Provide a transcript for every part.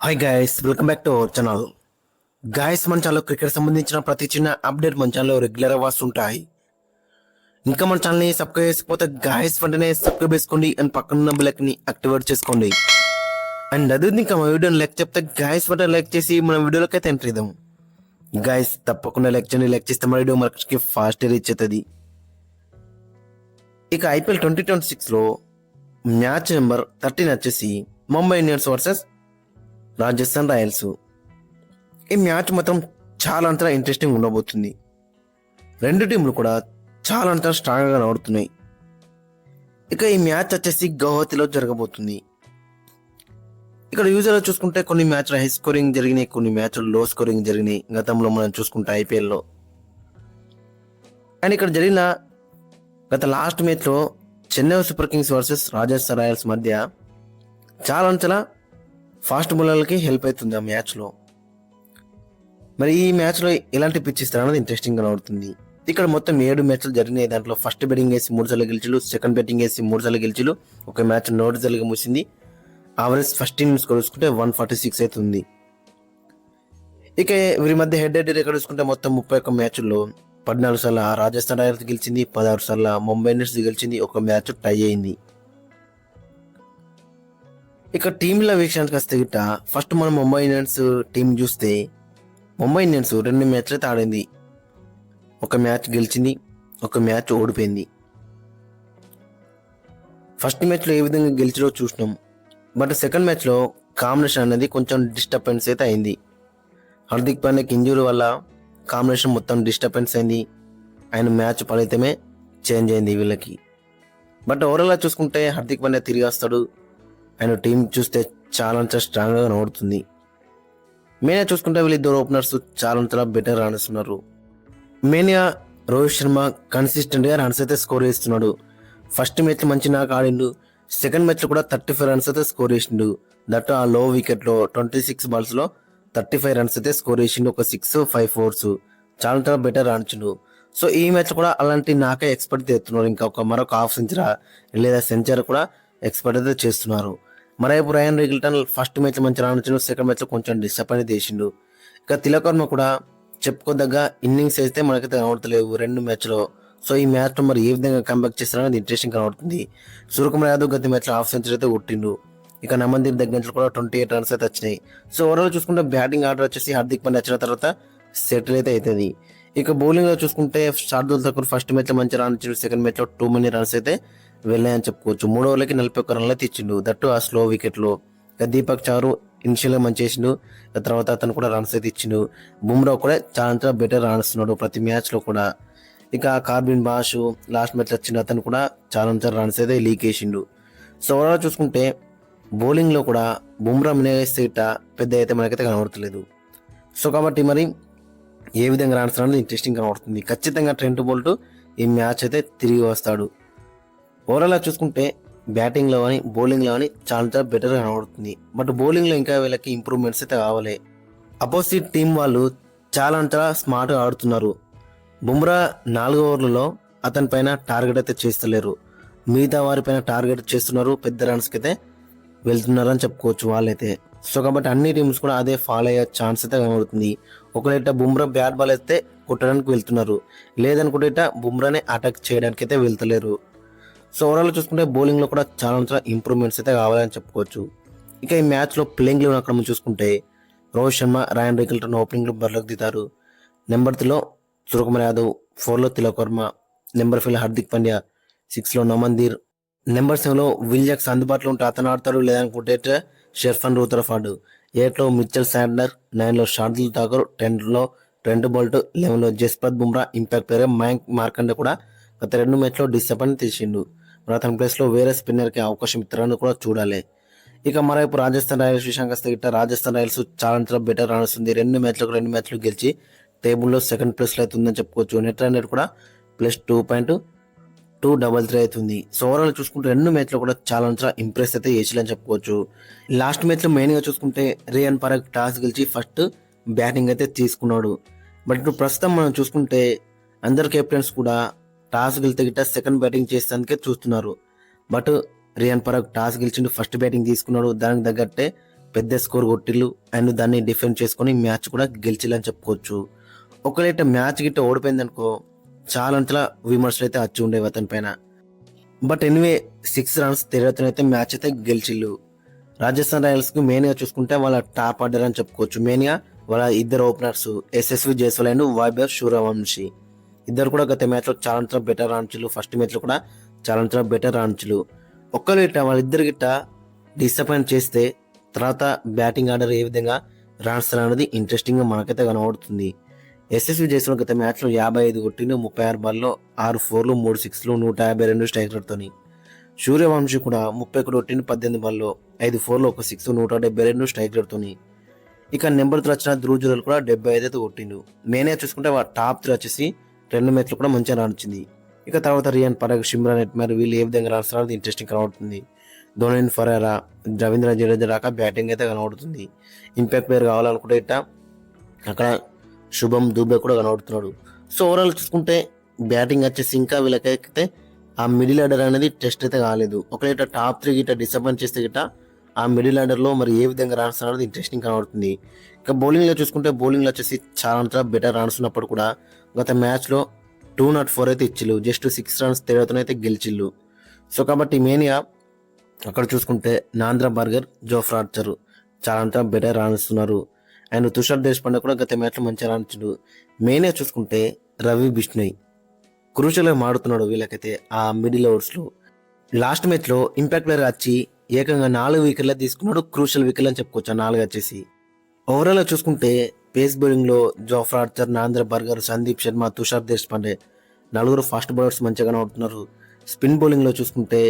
Hi guys, welcome back to our channel. Guys, మన ఛానల్లో cricket సంబంధించిన ప్రతి చిన్న అప్డేట్ మన ఛానల్లో రెగ్యులర్గా వస్తుంటాయి. ఇంకా మన ఛానల్ని సబ్స్క్రైబ్ చేసుకోకపోతే గైస్ వెంటనే సబ్స్క్రైబ్ చేసుకోండి అండ్ పక్కన బెల్ని యాక్టివేట్ చేసుకోండి. అండ్ అదే ఇంకా మా వీడియోని లైక్ చెప్తే గైస్ వెంటనే లైక్ చేసి మన వీడియోలోకి అయితే ఎంటర్ ఇద్దాం. గైస్ తప్పకుండా లైక్ చేయండి. లైక్ చేస్తే మన వీడియో మనకి ఫాస్ట్ రీచ్ అవుతుంది. ఇక ఐపీఎల్ 2026లో మ్యాచ్ నెంబర్ 13 వచ్చేసి Mumbai Indians versus Rajasthan Royals. ఈ మ్యాచ్ మాత్రం చాలా అంతా ఇంట్రెస్టింగ్ ఉండబోతుంది. రెండు టీంలు కూడా చాలా అంతా స్ట్రాంగ్గా కనబడుతున్నాయి. ఇక ఈ మ్యాచ్ వచ్చేసి గౌహతిలో జరగబోతుంది. ఇక్కడ యూజర్గా చూసుకుంటే కొన్ని మ్యాచ్లు హై స్కోరింగ్ జరిగినాయి, కొన్ని మ్యాచ్లు లో స్కోరింగ్ జరిగినాయి గతంలో మనం చూసుకుంటే ఐపీఎల్లో. అండ్ ఇక్కడ జరిగిన గత లాస్ట్ మ్యాచ్లో Chennai super Kings versus Rajasthan Royals మధ్య చాలా ఫాస్ట్ బౌలర్లకి హెల్ప్ అవుతుంది ఆ మ్యాచ్లో. మరి ఈ మ్యాచ్లో ఎలాంటి పిచ్ ఇస్తారన్నది ఇంట్రెస్టింగ్గా అవుతుంది. ఇక్కడ మొత్తం 7 మ్యాచ్లు జరిగినాయి. దాంట్లో ఫస్ట్ బ్యాటింగ్ వేసి 3 సార్లు గెలిచిలు, సెకండ్ బ్యాటింగ్ వేసి 3 సార్లు గెలిచిలు, ఒక మ్యాచ్ 0 రిజల్ట్గా ముగిసింది. ఆవరేజ్ ఫస్ట్ ఇన్నింగ్స్ స్కోర్ చూసుకుంటే 146 అవుతుంది. ఇక వీరి మధ్య హెడ్ రికార్డ్ చూసుకుంటే మొత్తం 31 మ్యాచ్ల్లో 14 సార్లు రాజస్థాన్ రాయల్స్ గెలిచింది, 16 సార్లు ముంబై ఇండియన్స్ గెలిచింది, ఒక మ్యాచ్ టై అయింది. ఇక టీంల విషయానికి వస్తే గిట్ట ఫస్ట్ మనం ముంబై ఇండియన్స్ టీం చూస్తే ముంబై ఇండియన్స్ 2 మ్యాచ్లు అయితే ఆడింది. ఒక మ్యాచ్ గెలిచింది, ఒక మ్యాచ్ ఓడిపోయింది. ఫస్ట్ మ్యాచ్లో ఏ విధంగా గెలిచిలో చూసినాం. బట్ సెకండ్ మ్యాచ్లో కాంబినేషన్ అనేది కొంచెం డిస్టర్బెన్స్ అయితే అయింది. హార్దిక్ పాండ్యాకి ఇంజూరీ వల్ల కాంబినేషన్ మొత్తం డిస్టర్బెన్స్ అయింది. ఆయన మ్యాచ్ ఫలితమే చేంజ్ అయింది వీళ్ళకి. బట్ ఓవరాల్గా చూసుకుంటే హార్దిక్ పాండ్యా తిరిగి వస్తాడు. ఆయన టీం చూస్తే చాలా స్ట్రాంగ్గా కనబడుతుంది. మెయిన్గా చూసుకుంటే వీళ్ళిద్దరు ఓపెనర్స్ చాలా బెటర్ ఆడిస్తున్నారు. మెయిన్గా రోహిత్ శర్మ కన్సిస్టెంట్గా రన్స్ అయితే స్కోర్ చేస్తున్నాడు. ఫస్ట్ మ్యాచ్ మంచి నాకు ఆడిండు, సెకండ్ మ్యాచ్లో కూడా 35 రన్స్ అయితే స్కోర్ చేసిండు. దట్ ఆ లో వికెట్లో 26 బాల్స్లో 35 రన్స్ అయితే స్కోర్ చేసిండు. ఒక 6, 5 4s చాలా బెటర్ ఆడించిండు. సో ఈ మ్యాచ్ కూడా అలాంటి నాకే ఎక్స్పెక్ట్ చేస్తున్నారు. ఇంకా మరొక హాఫ్ సెంచరీ లేదా సెంచరీ కూడా ఎక్స్పెక్ట్ అయితే చేస్తున్నారు. మరోవైపు రయాన్ రిగిల్టన్ ఫస్ట్ మ్యాచ్ మంచి రాణించిండు, సెకండ్ మ్యాచ్లో కొంచెం డిసప్పాయింట్ చేసిండు. ఇక తిలక్ వర్మ కూడా చెప్పుకోదగ్గ ఇన్నింగ్స్ అయితే మనకైతే కనబడతలేవు 2 మ్యాచ్లో. సో ఈ మ్యాచ్లో మరి ఏ విధంగా కంబ్యాక్ చేస్తారనేది ఇంట్రెస్టింగ్ కనబడుతుంది. సూర్యకుమార్ యాదవ్ గత మ్యాచ్లో హాఫ్ సెంచరీ అయితే కొట్టిండు. ఇక నమందీప్ దగ్గర నుంచి కూడా 28 రన్స్ అయితే వచ్చినాయి. సో ఓవరాల్ చూసుకుంటే బ్యాటింగ్ ఆర్డర్ వచ్చేసి హార్దిక్ పాండ్యా వచ్చిన తర్వాత సెటిల్ అయితే అవుతుంది. ఇక బౌలింగ్లో చూసుకుంటే శార్దుల్ ఠాకూర్ ఫస్ట్ మ్యాచ్లో మంచి రాణించిండు, సెకండ్ మ్యాచ్లో టూ మెనీ రన్స్ అయితే వెళ్ళాయని చెప్పుకోవచ్చు. 3 ఓవర్లకి 41 రన్లు అయితే ఇచ్చిండు, దట్టు ఆ స్లో వికెట్లో. ఇక దీపక్ చారు ఇనిషియల్గా మంచి చేసిండు, తర్వాత అతను కూడా రన్స్ అయితే ఇచ్చిండు. బుమ్రా కూడా చాలా బెటర్ రాణిస్తున్నాడు ప్రతి మ్యాచ్లో కూడా. ఇక కార్బిన్ బాష్ లాస్ట్ మ్యాచ్లో వచ్చిండు, అతను కూడా చాలా రన్స్ అయితే లీక్ వేసిండు. సో ఓవరాల్ చూసుకుంటే బౌలింగ్లో కూడా బుమ్రా మినహాయిస్తే పెద్ద అయితే మనకైతే కనబడతలేదు. సో కాబట్టి మరి ఏ విధంగా రాణిస్తారనేది ఇంట్రెస్టింగ్ కనబడుతుంది. ఖచ్చితంగా ట్రెంట్ బోల్ట్ ఈ మ్యాచ్ అయితే తిరిగి వస్తాడు. ఓవరాల్గా చూసుకుంటే బ్యాటింగ్లో కానీ బౌలింగ్లో కానీ చాలా బెటర్గా కనబడుతుంది. బట్ బౌలింగ్లో ఇంకా వీళ్ళకి ఇంప్రూవ్మెంట్స్ అయితే కావాలి. అపోజిట్ టీం వాళ్ళు చాలా స్మార్ట్గా ఆడుతున్నారు. బుమ్రా 4 ఓవర్లలో అతని పైన టార్గెట్ అయితే చేస్తలేరు, మిగతా వారిపైన టార్గెట్ చేస్తున్నారు, పెద్ద రన్స్కి అయితే వెళ్తున్నారు అని చెప్పుకోవచ్చు వాళ్ళైతే. సో కాబట్టి అన్ని టీమ్స్ కూడా అదే ఫాలో అయ్యే ఛాన్స్ అయితే కనబడుతుంది. ఒకవేళ బుమ్రా బ్యాట్ బాల్ అయితే కొట్టడానికి వెళ్తున్నారు, లేదనుకుంటే బుమ్రానే అటాక్ చేయడానికి అయితే వెళ్తలేరు. సో ఓవరాల్ చూసుకుంటే బౌలింగ్లో కూడా చాలా ఇంప్రూవ్మెంట్స్ అయితే కావాలని చెప్పుకోవచ్చు. ఇక ఈ మ్యాచ్లో ప్లేయింగ్ లెవెన్ అక్కడ చూసుకుంటే రోహిత్ శర్మ, రయాన్ రిగిల్టన్ ఓపెనింగ్లో బరిలోకి దిగుతారు. నెంబర్ 3లో సూర్యకుమార్ యాదవ్, 4లో తిలక్ వర్మ, నెంబర్ 5లో హార్దిక్ పాండ్యా, 6లో నమందీర్, నెంబర్ 7లో విల్ జాక్స్ అందుబాటులో ఉంటే అతను ఆడతాడు, లేదనుకుంటే షెర్ఫన్ రూథర్ఫర్డ్, 8లో మిచెల్ శాంట్నర్, 9లో శార్దుల్ ఠాకూర్, 10లో ట్రెంట్ బోల్ట్, 11లో జస్ప్రీత్ బుమ్రా. ఇంపాక్ట్ ప్లేయర్ మయాంక్ మార్కండే కూడా గత 2 మ్యాచ్లో డిసప్పాయింట్ తీసిండు. మరి అతని ప్లేస్లో వేరే స్పిన్నర్కి అవకాశం ఇస్తారని కూడా చూడాలి. ఇక మరోవైపు రాజస్థాన్ రాయల్స్ విషయానికి వస్తే గిట్ట రాజస్థాన్ రాయల్స్ చాలా బెటర్ రాణిస్తుంది. 2 మ్యాచ్లు గెలిచి టేబుల్లో సెకండ్ ప్లేస్లో అవుతుందని చెప్పుకోవచ్చు. నెట్ రన్ రేట్ కూడా +2.233 అవుతుంది. సో ఓవరాల్ చూసుకుంటే 2 మ్యాచ్లో కూడా చాలా ఇంప్రెస్ అయితే చేసిలని చెప్పుకోవచ్చు. లాస్ట్ మ్యాచ్లో మెయిన్గా చూసుకుంటే రియాన్ పరాగ్ టాస్ గెలిచి ఫస్ట్ బ్యాటింగ్ అయితే తీసుకున్నాడు. బట్ ఇప్పుడు ప్రస్తుతం మనం చూసుకుంటే అందరు కెప్టెన్స్ కూడా టాస్ గెలితే గిట్ట సెకండ్ బ్యాటింగ్ చేసేందుకే చూస్తున్నారు. బట్ రియాన్ పరాగ్ టాస్ గెలిచిండు, ఫస్ట్ బ్యాటింగ్ తీసుకున్నాడు, దానికి తగ్గట్టే పెద్ద స్కోర్ కొట్టిళ్ళు అండ్ దాన్ని డిఫెండ్ చేసుకొని మ్యాచ్ కూడా గెలిచిల్లని చెప్పుకోవచ్చు. ఒకవేళ మ్యాచ్ గిట్ట ఓడిపోయింది అనుకో చాలా విమర్శలు అయితే వచ్చి ఉండేవి అతని పైన. బట్ ఎనివే 6 రన్స్ తేడాతో అయితే మ్యాచ్ అయితే గెలిచిళ్ళు. రాజస్థాన్ రాయల్స్కి మెయిన్గా చూసుకుంటే వాళ్ళ టాప్ ఆర్డర్ అని చెప్పుకోవచ్చు. మెయిన్గా వాళ్ళ ఇద్దరు openers SSV Jaiswal and Vaibhav Suryavanshi ఇద్దరు కూడా గత మ్యాచ్లో చాలా బెటర్ ఆడించులు. ఫస్ట్ మ్యాచ్లో కూడా చాలా బెటర్ ఆడించులు. ఒక్కరు గిట్ట వాళ్ళిద్దరు గిట్ట డిసప్పాయింట్ చేస్తే తర్వాత బ్యాటింగ్ ఆర్డర్ ఏ విధంగా రాణిస్తారు అనేది ఇంట్రెస్టింగ్గా మనకైతే కనబడుతుంది. ఎస్ఎస్వి జైస్వాల్ గత మ్యాచ్లో 55 కొట్టిండు, 36 బాల్లో 6 4లు 3 6లు 152 స్ట్రైక్ రేట్తోని. సూర్యవంశీ కూడా 31 కొట్టిండు, 18 బాల్లో 5 4లు 1 6 172 స్ట్రైక్ రేట్తోని. ఇక నెంబర్ 3 వచ్చిన ధ్రువ్ జురెల్ కూడా 75 అయితే కొట్టిండు. మెయిన్గా చూసుకుంటే టాప్ 3 వచ్చేసి 2 మ్యాచ్లు కూడా మంచిగా రాణించింది. ఇక తర్వాత రియాన్ పరాగ్, సిమ్రాన్ హెట్మేర్ వీళ్ళు ఏ విధంగా రాణిస్తారో అది ఇంట్రెస్టింగ్ కనబడుతుంది. ధోనిన్ ఫెరేరా, రవీంద్ర జడేజా రాక బ్యాటింగ్ అయితే కనబడుతుంది. ఇంపాక్ట్ ప్లేయర్ కావాలనుకుంటే ఇట్ట అక్కడ శుభం దూబే కూడా కనబడుతున్నాడు. సో ఓవరాల్ చూసుకుంటే బ్యాటింగ్ వచ్చేసి ఇంకా వీళ్ళకైతే ఆ మిడిల్ ఆర్డర్ అనేది టెస్ట్ అయితే కాలేదు. ఒకవేళ టాప్ 3 గిట్ట డిసప్పాయింట్ చేస్తే గిట్ట ఆ మిడిల్ ఆర్డర్లో మరి ఏ విధంగా రాణిస్తారు అనేది ఇంట్రెస్టింగ్ కనబడుతుంది. ఇక బౌలింగ్లో చూసుకుంటే బౌలింగ్లో వచ్చేసి చాలా బెటర్ రాణిస్తున్నప్పుడు కూడా గత మ్యాచ్లో 204 అయితే ఇచ్చిళ్ళు. జస్ట్ 6 రన్స్ తేడాతో అయితే గెలిచిళ్ళు. సో కాబట్టి మెయిన్గా అక్కడ చూసుకుంటే నాంద్ర బర్గర్, జోఫ్రా ఆర్చర్ చాలా బెటర్ రాణిస్తున్నారు. అండ్ తుషార్ దేశపాండే కూడా గత మ్యాచ్లో మంచిగా రాణించాడు. మెయిన్గా చూసుకుంటే రవి బిష్ణోయ్ క్రూషల్గా మారుతున్నాడు వీళ్ళకైతే ఆ మిడిల్ ఓవర్స్లో. లాస్ట్ మ్యాచ్లో ఇంపాక్ట్ ప్లేయర్ వచ్చి ఏకంగా 4 వికెట్లే తీసుకున్నాడు. క్రూషల్ వికెట్లు అని చెప్పుకోవచ్చు 4 వచ్చేసి. ఓవరాల్గా చూసుకుంటే పేస్ బౌలింగ్లో Jofra Archer, Nandre Burger, Sandeep Sharma, Tushar Deshpande 4 fast bowlers మంచిగా కనబడుతున్నారు. స్పిన్ బౌలింగ్లో చూసుకుంటే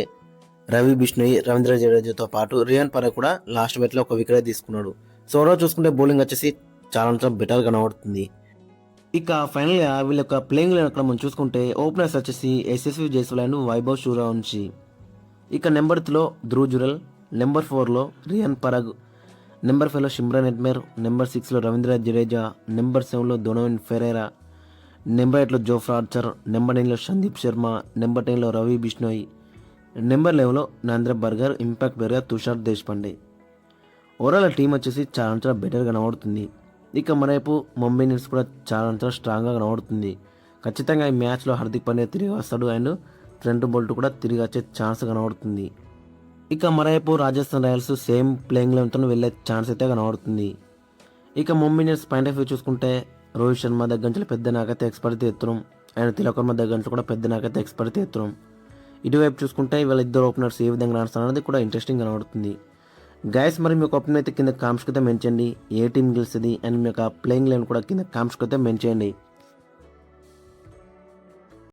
రవి బిష్ణోయ్, రవీంద్ర జడేజాతో పాటు రియాన్ పరాగ్ కూడా లాస్ట్ మ్యాచ్లో 1 వికెట్ తీసుకున్నాడు. సో ఓవరాల్ చూసుకుంటే బౌలింగ్ వచ్చేసి చాలా బెటర్ కనబడుతుంది. ఇక ఫైనల్గా వీళ్ళ యొక్క ప్లేయింగ్ లైన్ అక్కడ మనం చూసుకుంటే ఓపెనర్స్ వచ్చేసి ఎస్ఎస్వి జైస్వాల్ అండ్ వైభవ్ సూర్యవంశీ. ఇక నెంబర్ 3లో ధ్రువ్ జురెల్, నెంబర్ 4లో రియాన్ పరాగ్, నెంబర్ 5లో సిమ్రాన్ హెట్మేర్, నెంబర్ 6లో రవీంద్ర జడేజా, నెంబర్ 7లో ధోనిన్ ఫెరేరా, నెంబర్ 8లో జోఫ్రా ఆర్చర్, నెంబర్ 9లో సందీప్ శర్మ, నెంబర్ 10లో రవి బిష్ణోయ్, నెంబర్ 11లో నాంద్ర బర్గర్, ఇంపాక్ట్ ప్లేయర్గా తుషార్ దేశపాండే. ఓవరాల్ టీం వచ్చేసి చాలా బెటర్గా కనబడుతుంది. ఇక మరోవైపు ముంబై ఇండియన్స్ కూడా చాలా స్ట్రాంగ్గా కనబడుతుంది. ఖచ్చితంగా ఈ మ్యాచ్లో హార్దిక్ పాండ్యా తిరిగి వస్తాడు అండ్ ట్రెంట్ బోల్ట్ కూడా తిరిగి వచ్చే ఛాన్స్ కనబడుతుంది. ఇక మరోవైపు రాజస్థాన్ రాయల్స్ సేమ్ ప్లేయింగ్ లెవెన్తో వెళ్ళే ఛాన్స్ అయితే కనబడుతుంది. ఇక Mumbai Indians point of view చూసుకుంటే రోహిత్ శర్మ దగ్గర నుంచి పెద్ద నాకైతే ఎక్స్పర్ట్ ఎత్తున్నాం అండ్ తిలక్ వర్మ దగ్గర నుంచి కూడా పెద్ద నాకైతే ఎక్స్పర్ట్ ఎత్తున్నాం. ఇటువైపు చూసుకుంటే వీళ్ళ ఇద్దరు ఓపెనర్స్ ఏ విధంగా రాణిస్తారు అనేది కూడా ఇంట్రెస్టింగ్ కనబడుతుంది. గైస్ మరి మీ యొక్క ఒపీనియన్ అయితే కింద కామెంట్స్కి అయితే మెన్షన్ చేయండి. ఏ టీం గెలుస్తుంది అండ్ మీ యొక్క ప్లేయింగ్ లైన్ కూడా కింద కామెంట్స్కి అయితే మెన్షన్ చేయండి.